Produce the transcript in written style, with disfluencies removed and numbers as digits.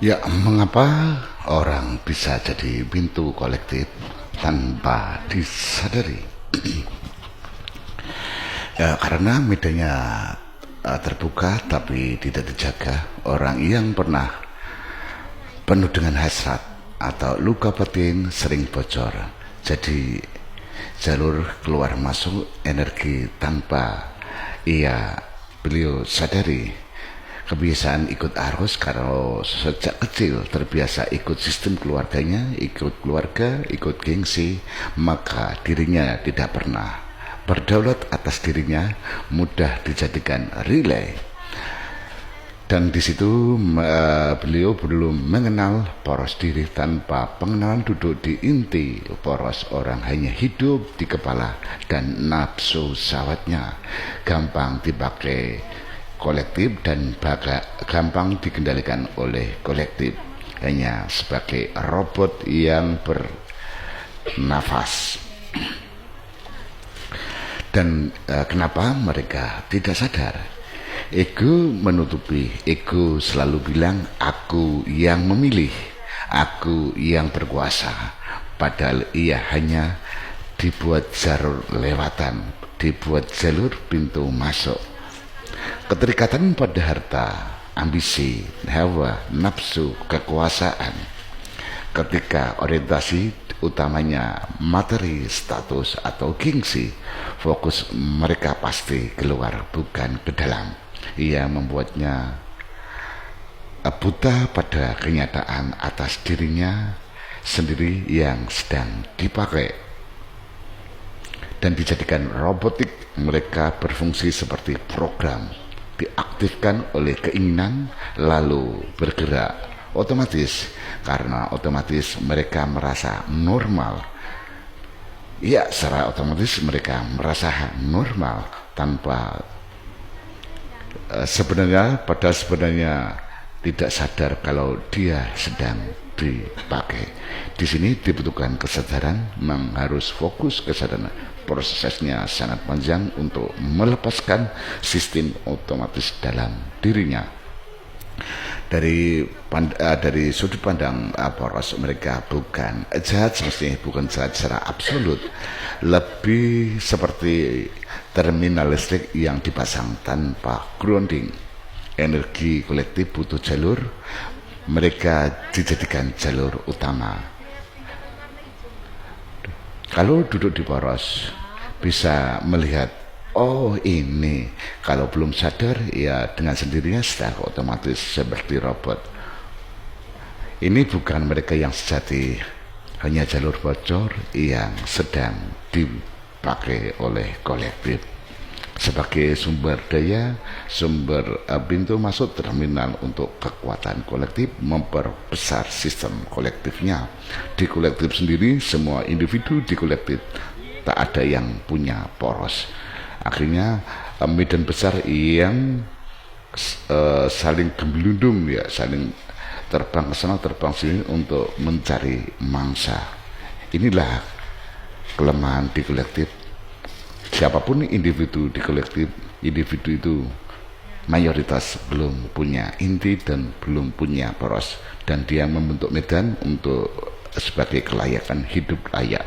Ya, mengapa orang bisa jadi pintu kolektif tanpa disadari? Ya, karena medianya terbuka tapi tidak dijaga. Orang yang pernah penuh dengan hasrat atau luka batin sering bocor. Jadi jalur keluar masuk energi tanpa beliau sadari. Kebiasaan ikut arus kalau sejak kecil terbiasa ikut sistem keluarganya, ikut keluarga, ikut gengsi, maka dirinya tidak pernah berdaulat atas dirinya, mudah dijadikan relay. Dan di situ beliau belum mengenal poros diri. Tanpa pengenalan duduk di inti poros, orang hanya hidup di kepala dan nafsu syahwatnya gampang dipakai kolektif dan gampang dikendalikan oleh kolektif, hanya sebagai robot yang bernafas. Dan kenapa mereka tidak sadar? Ego menutupi. Ego selalu bilang aku yang memilih, aku yang berkuasa, padahal ia hanya dibuat jalur lewatan, dibuat jalur pintu masuk. Keterikatan pada harta, ambisi, hawa, nafsu, kekuasaan. Ketika orientasi utamanya materi, status, atau gengsi, fokus mereka pasti keluar, bukan ke dalam. Ia membuatnya buta pada kenyataan atas dirinya sendiri yang sedang dipakai dan dijadikan robotik. Mereka berfungsi seperti program, diaktifkan oleh keinginan lalu bergerak otomatis. Karena otomatis mereka merasa normal. Ya, secara otomatis mereka merasa normal tanpa sebenarnya tidak sadar kalau dia sedang dipakai. Di sini dibutuhkan kesadaran, harus fokus kesadaran. Prosesnya sangat panjang untuk melepaskan sistem otomatis dalam dirinya. Dari sudut pandang poros, mereka bukan jahat semestinya, bukan jahat secara absolut, lebih seperti terminal listrik yang dipasang tanpa grounding. Energi kolektif butuh jalur, mereka dijadikan jalur utama. Kalau duduk di poros bisa melihat, oh ini, kalau belum sadar ya dengan sendirinya secara otomatis seperti robot. Ini bukan mereka yang sejati, hanya jalur bocor yang sedang dipakai oleh kolektif sebagai sumber daya, sumber pintu masuk terminal untuk kekuatan kolektif, memperbesar sistem kolektifnya. Di kolektif sendiri, semua individu di kolektif tak ada yang punya poros. Akhirnya medan besar yang saling gemblundung, ya, saling terbang ke sana terbang sini untuk mencari mangsa. Inilah kelemahan di kolektif. Siapapun individu di kolektif, individu itu mayoritas belum punya inti dan belum punya poros, dan dia membentuk medan untuk sebagai kelayakan hidup layak.